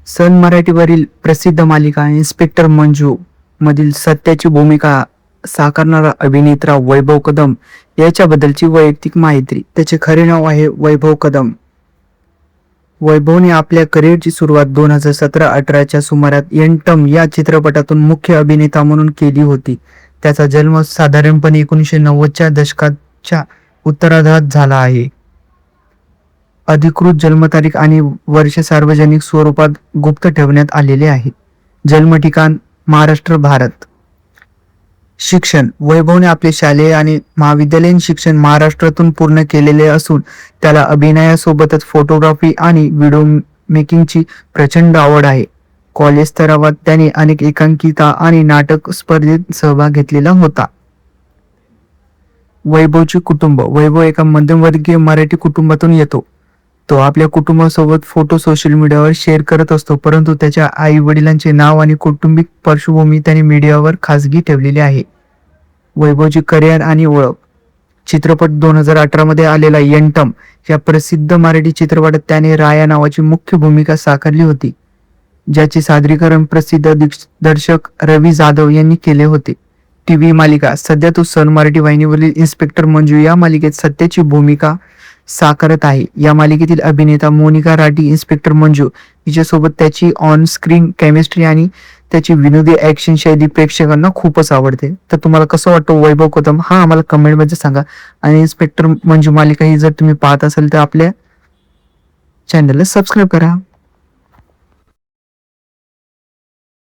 सन मराठीवरील प्रसिद्ध मालिका इन्स्पेक्टर मंजू मधील सत्याची भूमिका साकारणारा अभिनेता वैभव कदम याच्याबद्दलची वैयक्तिक माहिती. त्याचे खरे नाव आहे वैभव कदम. वैभवने आपल्या करिअरची सुरुवात 2017-18च्या सुमारात यंटम या चित्रपटातून मुख्य अभिनेता म्हणून केली होती. त्याचा जन्म साधारणपणे 1990च्या दशकाच्या उत्तरार्धात झाला आहे. अधिकृत जन्मतारीख आणि वर्ष सार्वजनिक स्वरूपात गुप्त ठेवण्यात आलेले आहे. जन्म ठिकाण महाराष्ट्र, भारत. शिक्षण. वैभवने आपले शालेय आणि महाविद्यालयीन शिक्षण महाराष्ट्रातून पूर्ण केलेले असून त्याला अभिनयासोबतच फोटोग्राफी आणि व्हिडिओ मेकिंगची प्रचंड आवड आहे. कॉलेज स्तरावर त्याने अनेक एकांकिका आणि नाटक स्पर्धेत सहभाग घेतलेला होता. वैभवचे कुटुंब. वैभव एका मध्यमवर्गीय मराठी कुटुंबातून येतो. तो आपल्या कुटुंबासोबत फोटो सोशल मीडियावर शेअर करत असतो, परंतु त्याच्या आई वडिलांचे नाव आणि कौटुंबिक पार्श्वभूमी त्याने मीडियावर खासगी ठेवलेली आहे. वैभवची करिअर आणि ओळख. चित्रपट 2018 मध्ये आलेला यंटम या प्रसिद्ध मराठी चित्रपटात त्याने राया नावाची मुख्य भूमिका साकारली होती, ज्याचे सादरीकरण प्रसिद्ध दिग्दर्शक रवी जाधव यांनी केले होते. टीव्ही मालिका. सध्या तो सन मराठी वाहिनीवरील इन्स्पेक्टर मंजू या मालिकेत सत्याची भूमिका साकारत आहे. या मालिकेतील अभिनेता मोनिका राठी इन्स्पेक्टर मंजू हिच्यासोबत त्याची ऑन स्क्रीन केमिस्ट्री आणि त्याची विनोदी ऍक्शन शैली प्रेक्षकांना खूपच आवडते. तर तुम्हाला कसं वाटतं वैभव कदम हा आम्हाला कमेंटमध्ये सांगा. आणि इन्स्पेक्टर मंजू मालिका ही जर तुम्ही पाहत असाल तर आपल्या चॅनलला सबस्क्राईब करा.